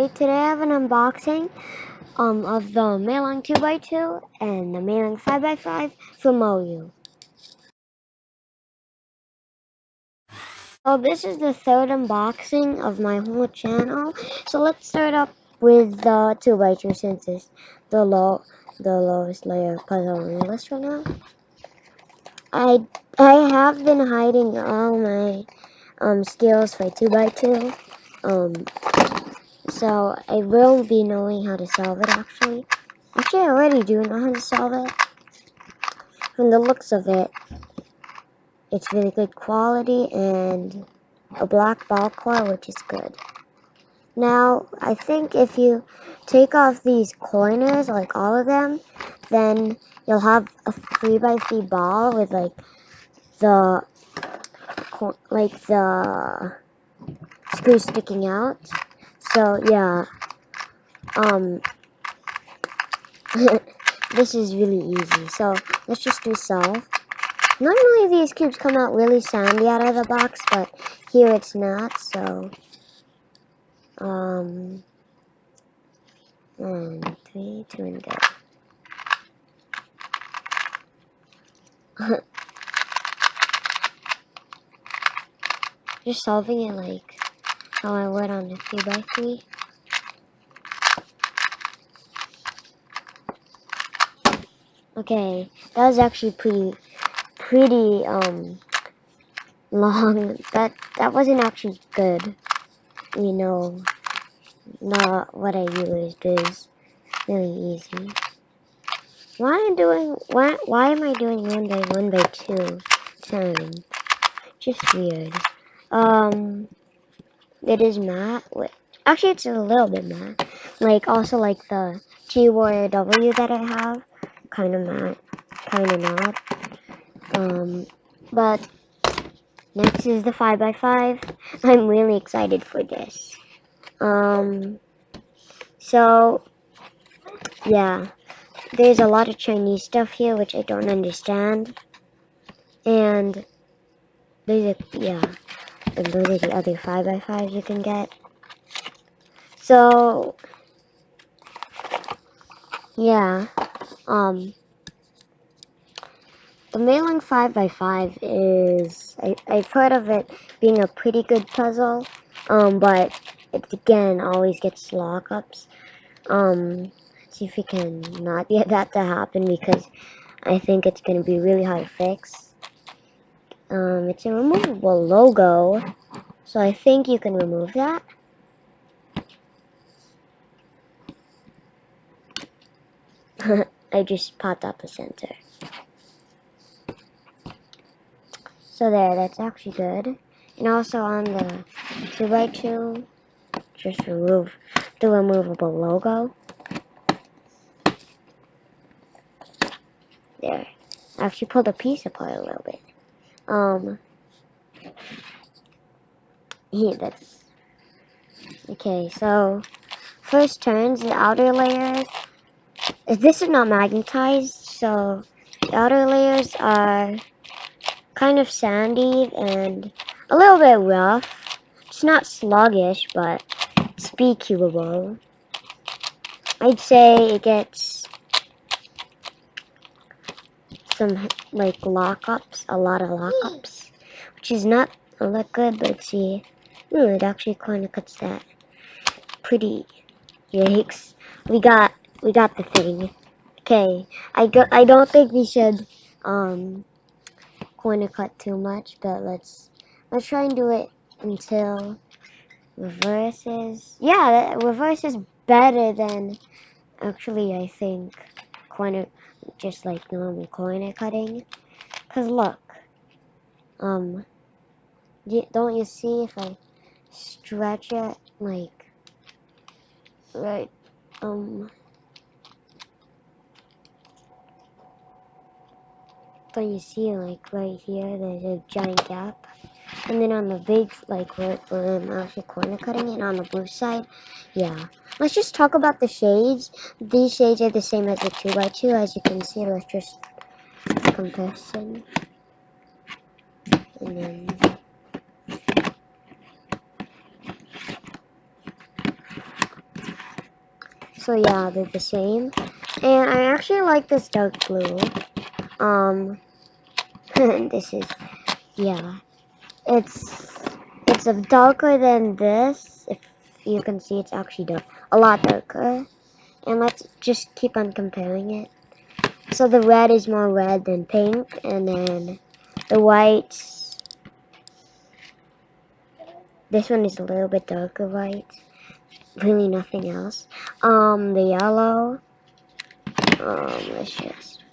Today I have an unboxing of the Meilong 2x2 and the Meilong 5x5 from Moyu. So this is the third unboxing of my whole channel. So let's start up with the 2x2 since it's the lowest layer puzzle on the list right now. I have been hiding all my skills for 2x2. So I will be knowing how to solve it actually. Actually, I already do know how to solve it. From the looks of it, it's really good quality and a black ball core, which is good. Now, I think if you take off these corners, like all of them, then you'll have a 3x3 ball with the screws sticking out. So yeah, this is really easy. So let's just do solve. Normally these cubes come out really sandy out of the box, but here it's not, so 1, 3, 2, and go. Just solving it like how I would on the 3x3. Okay, that was actually pretty long. That wasn't actually good. You know, not what I used is really easy. Why am I doing 1 by 1 by 2 time? Just weird. It is matte. Actually, it's a little bit matte. Also like the G-Warrior W that I have. Kind of matte. Kind of not. But next is the 5x5. I'm really excited for this. So, yeah. There's a lot of Chinese stuff here, which I don't understand. And those are the other 5x5s you can get. So, yeah, the Meilong 5x5 is, I've heard of it being a pretty good puzzle, but it again always gets lockups. Let's see if we can not get that to happen because I think it's going to be really hard to fix. It's a removable logo, so I think you can remove that. I just popped up the center. So there, that's actually good. And also on the 2x2, just remove the removable logo. There. I actually pulled a piece apart a little bit. Here, that's... Okay, so first turns, the outer layers. This is not magnetized, so the outer layers are kind of sandy and a little bit rough. It's not sluggish, but it's speakable. I'd say it gets some lockups, a lot of lockups, which is not a lot good, but see, it actually kind of cuts that pretty. Yikes! We got the thing. Okay, I don't think we should corner cut too much, but let's try and do it until reverse is. Yeah, reverse is better than actually I think corner, just like normal corner cutting. Cause look, don't you see if I stretch it right, don't you see right here there's a giant gap, and then on the big where I'm actually corner cutting it on the blue side, yeah. Let's just talk about the shades. These shades are the same as the 2x2, as you can see. Let's just comparison, and then So yeah, they're the same. And I actually like this dark blue. This is, yeah, it's a darker than this. If you can see, it's actually a lot darker. And let's just keep on comparing it. So the red is more red than pink, and then the white, this one is a little bit darker white. Really nothing else. The yellow, let's just,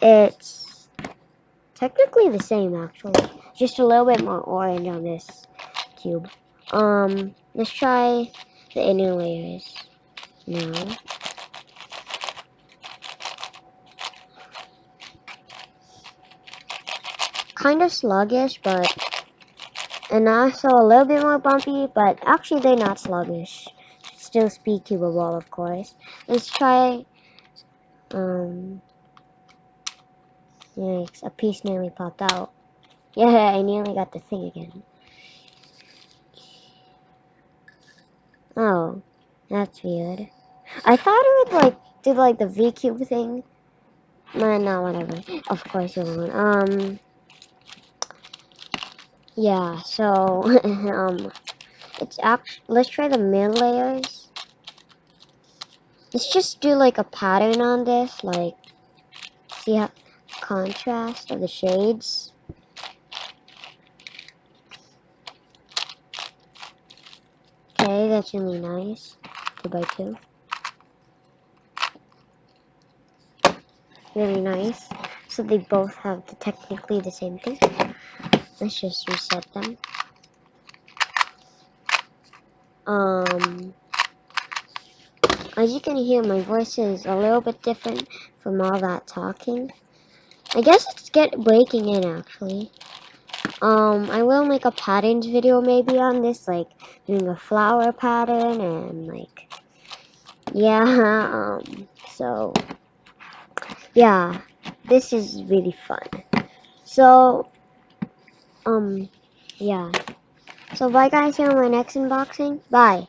it's technically the same actually. Just a little bit more orange on this cube. Let's try the inner layers now. Kind of sluggish, but, and also a little bit more bumpy, but actually they're not sluggish. Still speed cubeable, of course. Let's try, yikes, a piece nearly popped out. Yeah, I nearly got the thing again. Oh, that's weird. I thought it would like do like the V cube thing. No, whatever. Of course it won't. Yeah. So, it's actually, let's try the mid layers. Let's just do like a pattern on this, like see how contrast of the shades. Okay, that's really nice. 2x2. Really nice. So they both have technically the same thing. Let's just reset them. As you can hear, my voice is a little bit different from all that talking. I guess it's breaking in actually. I will make a patterns video maybe on this, like doing a flower pattern and like, yeah. So yeah, this is really fun. So yeah. So bye guys, see you on my next unboxing. Bye.